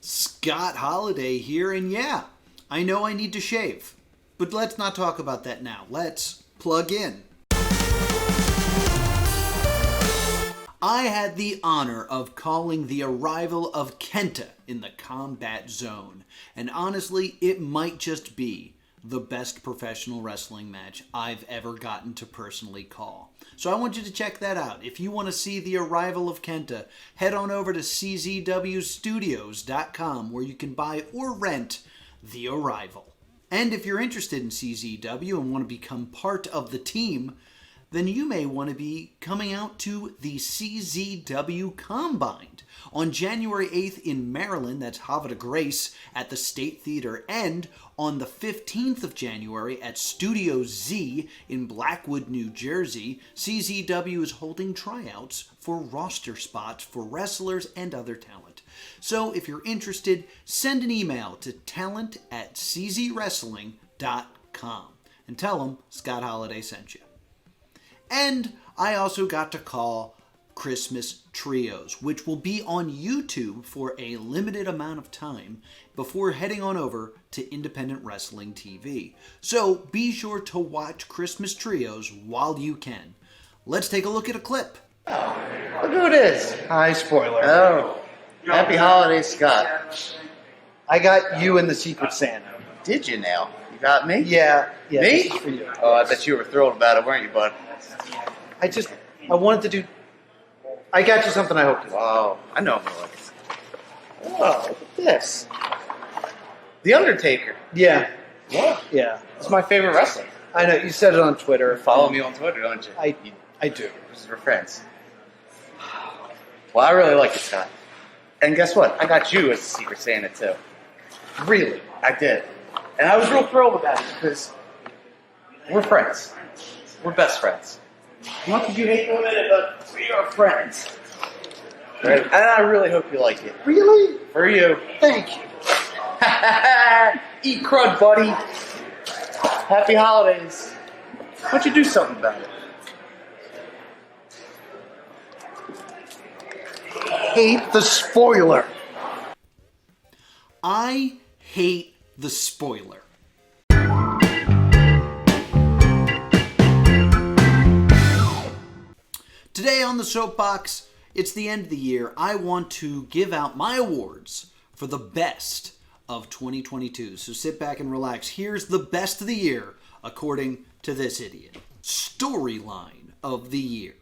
Scott Holiday here, and yeah, I know I need to shave, but let's not talk about that now. Let's plug in. I had the honor of calling the arrival of Kenta in the Combat Zone, and honestly, it might just be the best professional wrestling match I've ever gotten to personally call. So I want you to check that out. If you want to see the arrival of Kenta, head on over to czwstudios.com where you can buy or rent The Arrival. And if you're interested in CZW and want to become part of the team, then you may want to be coming out to the CZW Combined on January 8th in Maryland, that's Havre de Grace at the State Theater, and on the 15th of January at Studio Z in Blackwood, New Jersey. CZW is holding tryouts for roster spots for wrestlers and other talent. So if you're interested, send an email to talent@czwrestling.com and tell them Scott Holiday sent you. And I also got to call Christmas Trios, which will be on YouTube for a limited amount of time before heading on over to Independent Wrestling TV. So be sure to watch Christmas Trios while you can. Let's take a look at a clip. Oh, look who it is. Hi, spoiler. Oh, happy holidays, Scott. I got you in the Secret Santa. Did you now? You got me? Yeah. Me? This is for you. Oh, I bet you were thrilled about it, weren't you, bud? I wanted to do... I got you something I hope you like. Wow, I know I'm going to like it. Oh, look at this. The Undertaker. Yeah. What? Yeah. It's my favorite wrestler. I know, you said it on Twitter. You follow me on Twitter, don't you? I do. Because we're friends. Well, I really like it, Scott. And guess what? I got you as a Secret Santa, too. Really? I did. And I was real thrilled about it because we're friends. We're best friends. Not that you hate one minute, but we are friends. Right? And I really hope you like it. Really? For you. Thank you. Eat crud, buddy. Happy holidays. Why don't you do something about it? Hate the spoiler. I hate the spoiler. Today on the Soapbox, it's the end of the year. I want to give out my awards for the best of 2022. So sit back and relax. Here's the best of the year, according to this idiot. Storyline of the year.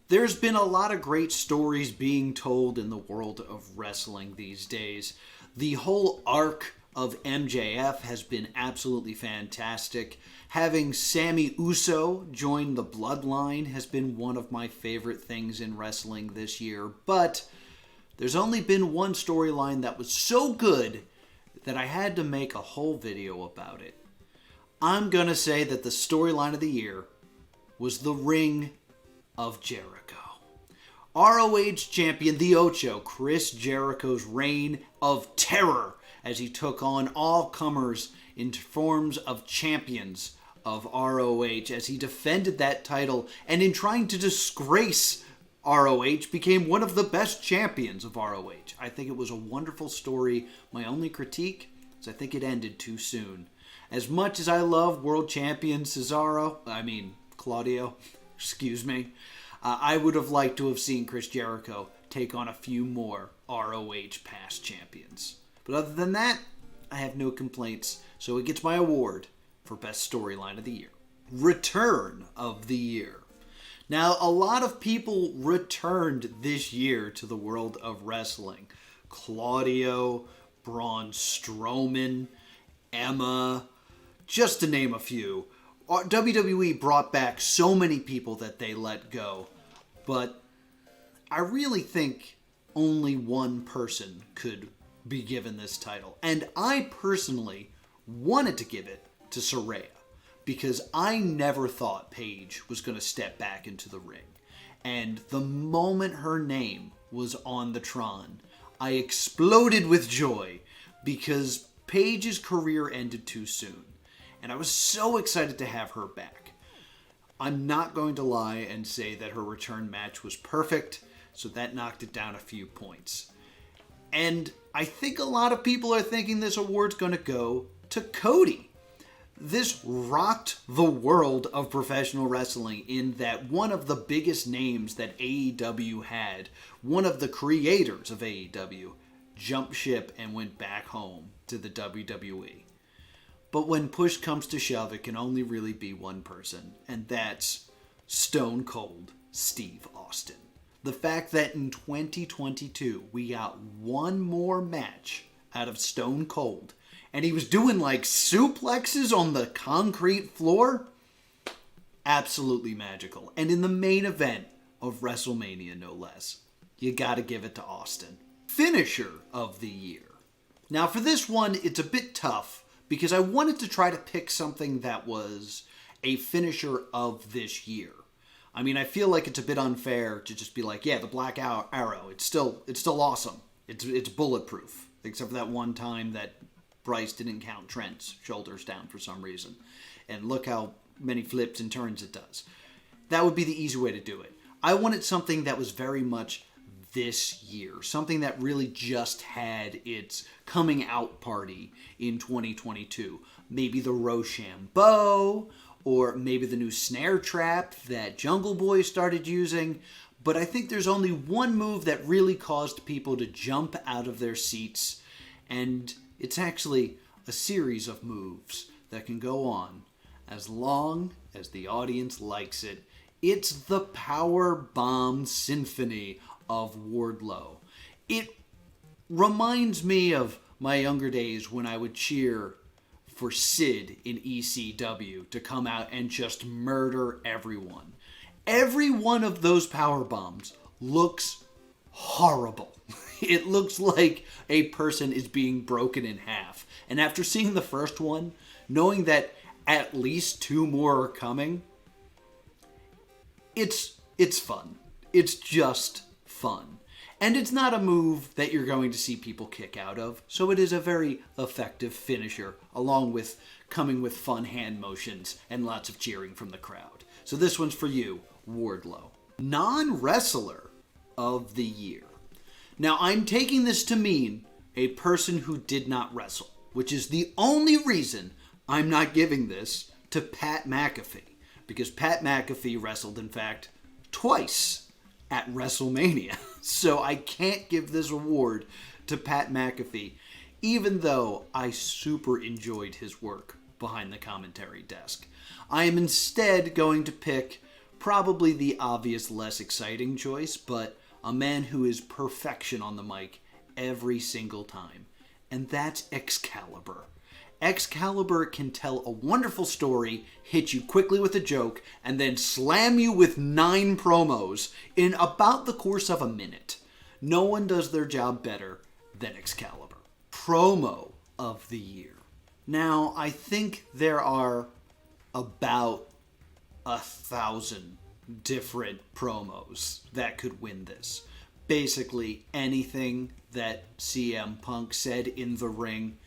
There's been a lot of great stories being told in the world of wrestling these days. The whole arc of MJF has been absolutely fantastic. Having Sammy Uso join the Bloodline has been one of my favorite things in wrestling this year. But there's only been one storyline that was so good that I had to make a whole video about it. I'm gonna say that the storyline of the year was the Ring of Jericho. ROH champion, the Ocho, Chris Jericho's reign of terror as he took on all comers in forms of champions of ROH as he defended that title and in trying to disgrace ROH became one of the best champions of ROH. I think it was a wonderful story. My only critique is I think it ended too soon. As much as I love world champion Claudio, I would have liked to have seen Chris Jericho take on a few more ROH past champions. But other than that, I have no complaints, so it gets my award for Best Storyline of the Year. Return of the Year. Now, a lot of people returned this year to the world of wrestling. Claudio, Braun Strowman, Emma, just to name a few. WWE brought back so many people that they let go, but I really think only one person could be given this title. And I personally wanted to give it to Saraya because I never thought Paige was going to step back into the ring. And the moment her name was on the Tron, I exploded with joy because Paige's career ended too soon. And I was so excited to have her back. I'm not going to lie and say that her return match was perfect, so that knocked it down a few points. And I think a lot of people are thinking this award's going to go to Cody. This rocked the world of professional wrestling in that one of the biggest names that AEW had, one of the creators of AEW, jumped ship and went back home to the WWE. But when push comes to shove, it can only really be one person, and that's Stone Cold Steve Austin. The fact that in 2022 we got one more match out of Stone Cold, and he was doing like suplexes on the concrete floor, absolutely magical. And in the main event of WrestleMania, no less, you gotta give it to Austin. Finisher of the year. Now for this one, it's a bit tough because I wanted to try to pick something that was a finisher of this year. I mean, I feel like it's a bit unfair to just be like, yeah, the Black Arrow, it's still awesome. It's bulletproof, except for that one time that Bryce didn't count Trent's shoulders down for some reason. And look how many flips and turns it does. That would be the easy way to do it. I wanted something that was very much this year. Something that really just had its coming out party in 2022. Maybe the Rochambeau, or maybe the new snare trap that Jungle Boy started using. But I think there's only one move that really caused people to jump out of their seats, and it's actually a series of moves that can go on as long as the audience likes it. It's the Power Bomb Symphony of Wardlow. It reminds me of my younger days when I would cheer for Sid in ECW to come out and just murder everyone. Every one of those power bombs looks horrible. It looks like a person is being broken in half. And after seeing the first one, knowing that at least two more are coming, it's fun. It's just fun. And it's not a move that you're going to see people kick out of, so it is a very effective finisher, along with coming with fun hand motions and lots of cheering from the crowd. So this one's for you, Wardlow. Non-wrestler of the year. Now, I'm taking this to mean a person who did not wrestle, which is the only reason I'm not giving this to Pat McAfee, because Pat McAfee wrestled, in fact, twice at WrestleMania. So I can't give this award to Pat McAfee, even though I super enjoyed his work behind the commentary desk. I am instead going to pick probably the obvious, less exciting choice, but a man who is perfection on the mic every single time, and that's Excalibur. Excalibur can tell a wonderful story, hit you quickly with a joke, and then slam you with 9 promos in about the course of a minute. No one does their job better than Excalibur. Promo of the year. Now, I think there are about 1,000 different promos that could win this. Basically, anything that CM Punk said in the ring,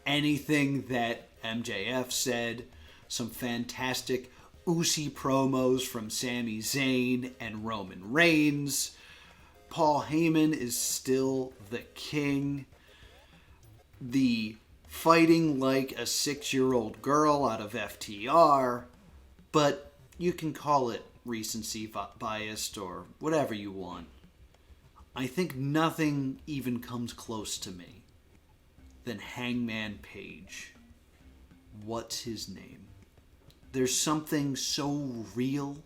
anything that MJF said, some fantastic Usi promos from Sami Zayn and Roman Reigns. Paul Heyman is still the king. The fighting like a 6-year-old girl out of FTR, but you can call it recency biased or whatever you want. I think nothing even comes close to me than Hangman Page. What's his name? There's something so real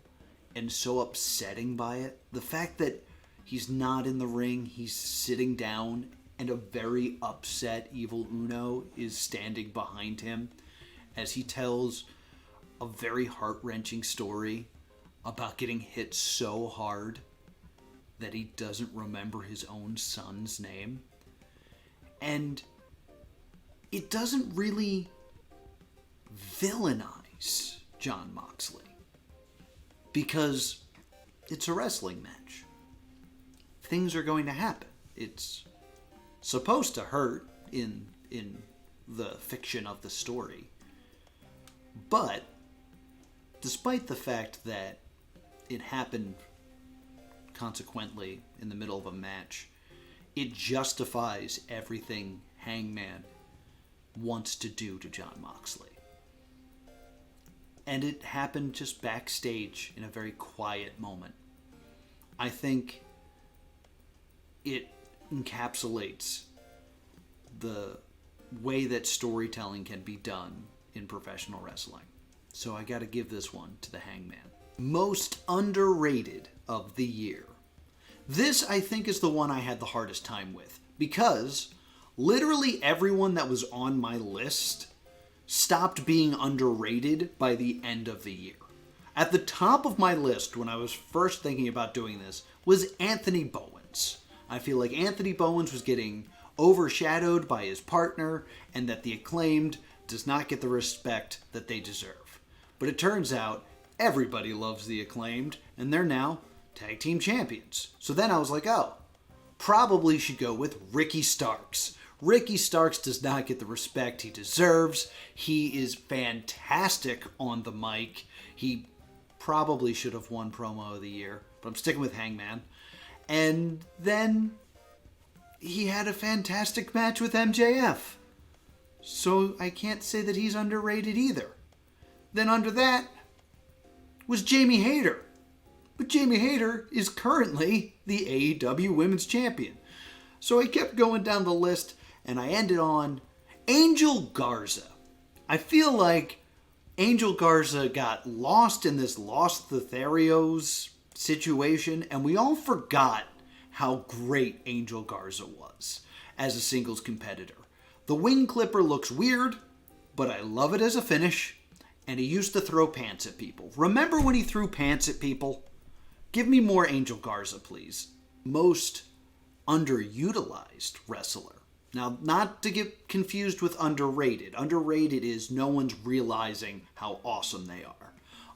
and so upsetting by it. The fact that he's not in the ring, he's sitting down, and a very upset Evil Uno is standing behind him as he tells a very heart-wrenching story about getting hit so hard that he doesn't remember his own son's name. And it doesn't really villainize Jon Moxley because it's a wrestling match. Things are going to happen. It's supposed to hurt in the fiction of the story. But despite the fact that it happened consequently in the middle of a match, it justifies everything Hangman wants to do to Jon Moxley. And it happened just backstage in a very quiet moment. I think it encapsulates the way that storytelling can be done in professional wrestling. So I gotta give this one to the Hangman. Most underrated of the year. This, I think, is the one I had the hardest time with, because literally everyone that was on my list stopped being underrated by the end of the year. At the top of my list, when I was first thinking about doing this, was Anthony Bowens. I feel like Anthony Bowens was getting overshadowed by his partner, and that the Acclaimed does not get the respect that they deserve. But it turns out everybody loves the Acclaimed, and they're now tag team champions. So then I was like, oh, probably should go with Ricky Starks. Ricky Starks does not get the respect he deserves. He is fantastic on the mic. He probably should have won Promo of the Year, but I'm sticking with Hangman. And then he had a fantastic match with MJF. So I can't say that he's underrated either. Then under that was Jamie Hayter. But Jamie Hayter is currently the AEW Women's Champion. So I kept going down the list, and I ended on Angel Garza. I feel like Angel Garza got lost in this Lost Lotharios situation, and we all forgot how great Angel Garza was as a singles competitor. The wing clipper looks weird, but I love it as a finish, and he used to throw pants at people. Remember when he threw pants at people? Give me more Angel Garza, please. Most underutilized wrestler. Now, not to get confused with underrated. Underrated is no one's realizing how awesome they are.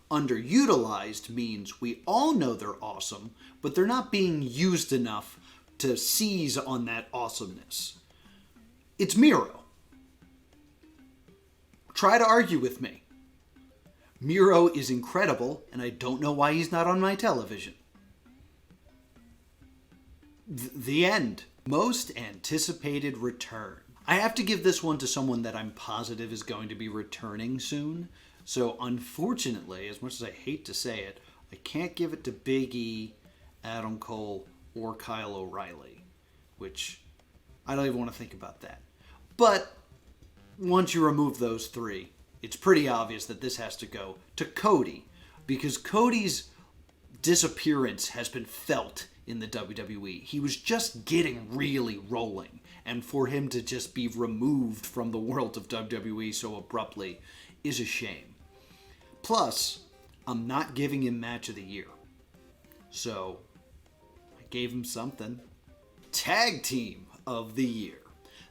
Underutilized means we all know they're awesome, but they're not being used enough to seize on that awesomeness. It's Miro. Try to argue with me. Miro is incredible, and I don't know why he's not on my television. The end. Most anticipated return. I have to give this one to someone that I'm positive is going to be returning soon. So unfortunately, as much as I hate to say it, I can't give it to Big E, Adam Cole, or Kyle O'Reilly. Which, I don't even want to think about that. But, once you remove those three, it's pretty obvious that this has to go to Cody. Because Cody's disappearance has been felt in the WWE. He was just getting really rolling. And for him to just be removed from the world of WWE so abruptly is a shame. Plus, I'm not giving him Match of the Year. So, I gave him something. Tag Team of the Year.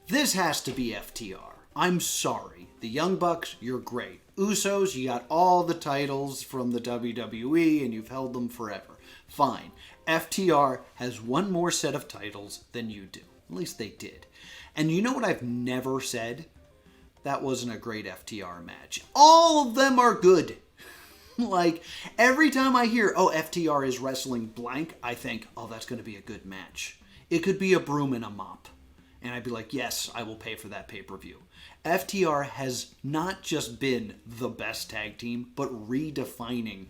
This has to be FTR. I'm sorry. The Young Bucks, you're great. Usos, you got all the titles from the WWE and you've held them forever. Fine. FTR has one more set of titles than you do. At least they did. And you know what I've never said? That wasn't a great FTR match. All of them are good. Like, every time I hear, oh, FTR is wrestling blank, I think, oh, that's going to be a good match. It could be a broom and a mop. And I'd be like, yes, I will pay for that pay-per-view. FTR has not just been the best tag team, but redefining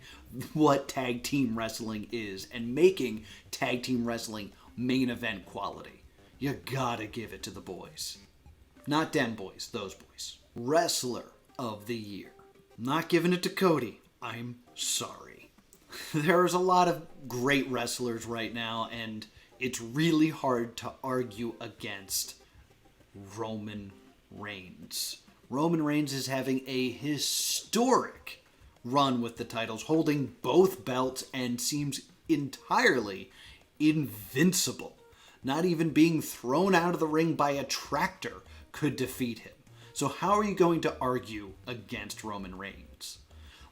what tag team wrestling is and making tag team wrestling main event quality. You gotta give it to the boys. Not them boys, those boys. Wrestler of the Year. Not giving it to Cody. I'm sorry. There's a lot of great wrestlers right now, and it's really hard to argue against Roman Reigns. Roman Reigns is having a historic run with the titles, holding both belts, and seems entirely invincible. Not even being thrown out of the ring by a tractor could defeat him. So how are you going to argue against Roman Reigns?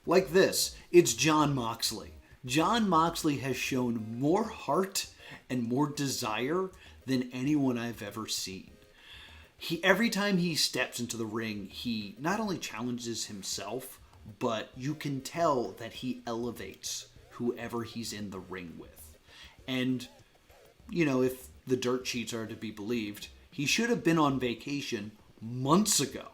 Like this, it's Jon Moxley. Jon Moxley has shown more heart and more desire than anyone I've ever seen. Every time he steps into the ring, he not only challenges himself, but you can tell that he elevates whoever he's in the ring with. And, you know, if the dirt sheets are to be believed, he should have been on vacation months ago.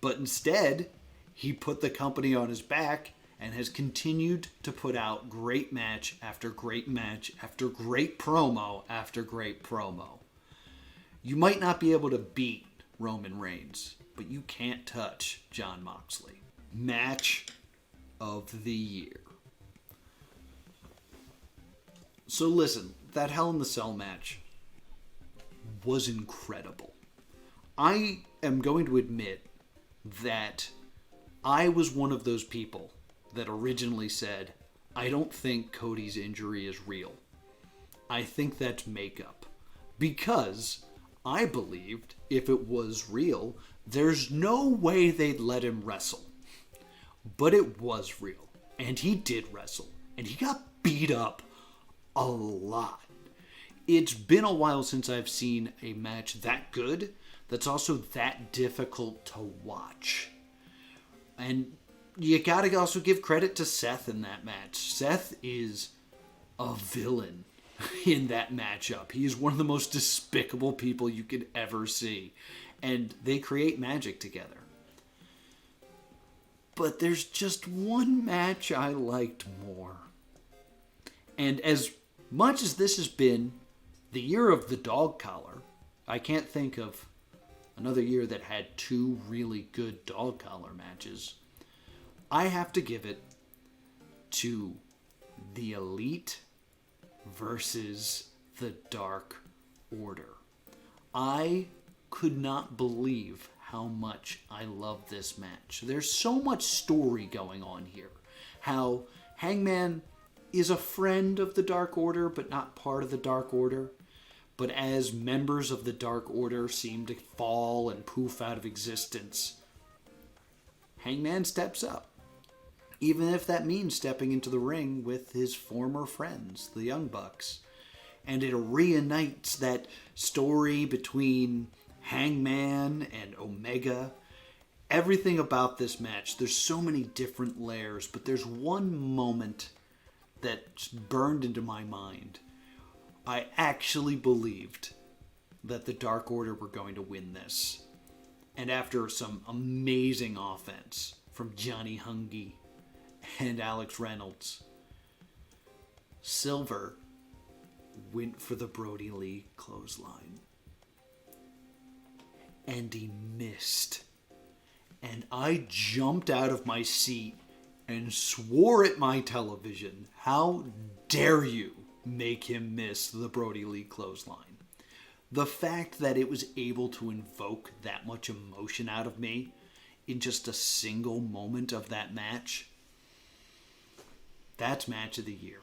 But instead, he put the company on his back and has continued to put out great match after great match after great promo after great promo. You might not be able to beat Roman Reigns, but you can't touch Jon Moxley. Match of the year. So listen, that Hell in the Cell match was incredible. I am going to admit that I was one of those people that originally said, I don't think Cody's injury is real. I think that's makeup. Because I believed if it was real, there's no way they'd let him wrestle. But it was real. And he did wrestle. And he got beat up a lot. It's been a while since I've seen a match that good that's also that difficult to watch. And you gotta also give credit to Seth in that match. Seth is a villain in that matchup. He is one of the most despicable people you could ever see. And they create magic together. But there's just one match I liked more. And as much as this has been the year of the dog collar, I can't think of another year that had two really good dog collar matches. I have to give it to the Elite versus the Dark Order. I could not believe how much I love this match. There's so much story going on here. How Hangman is a friend of the Dark Order, but not part of the Dark Order. But as members of the Dark Order seem to fall and poof out of existence, Hangman steps up. Even if that means stepping into the ring with his former friends, the Young Bucks. And it reunites that story between Hangman and Omega. Everything about this match, there's so many different layers, but there's one moment that's burned into my mind. I actually believed that the Dark Order were going to win this. And after some amazing offense from Johnny Hungy and Alex Reynolds, Silver went for the Brody Lee clothesline. And he missed. And I jumped out of my seat and swore at my television, how dare you make him miss the Brody Lee clothesline? The fact that it was able to invoke that much emotion out of me in just a single moment of that match, that's match of the year.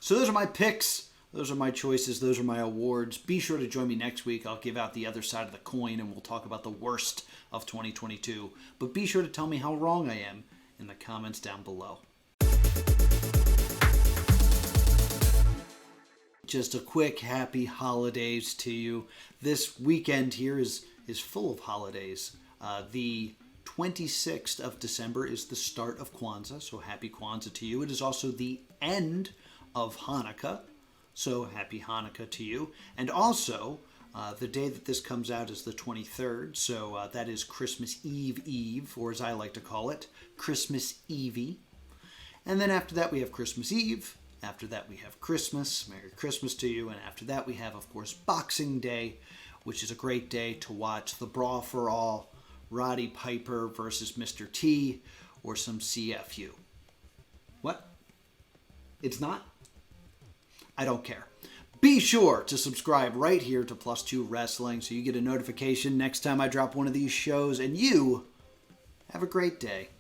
So those are my picks. Those are my choices. Those are my awards. Be sure to join me next week. I'll give out the other side of the coin and we'll talk about the worst of 2022. But be sure to tell me how wrong I am in the comments down below. Just a quick happy holidays to you. This weekend here is full of holidays. The 26th of December is the start of Kwanzaa, so happy Kwanzaa to you. It is also the end of Hanukkah, so happy Hanukkah to you. And also, the day that this comes out is the 23rd, so that is Christmas Eve, or as I like to call it, Christmas Evie. And then after that we have Christmas Eve. After that we have Christmas. Merry Christmas to you. And after that we have, of course, Boxing Day, which is a great day to watch the Brawl for All, Roddy Piper versus Mr. T, or some CFU. What? It's not? I don't care. Be sure to subscribe right here to Plus 2 Wrestling so you get a notification next time I drop one of these shows, and you have a great day.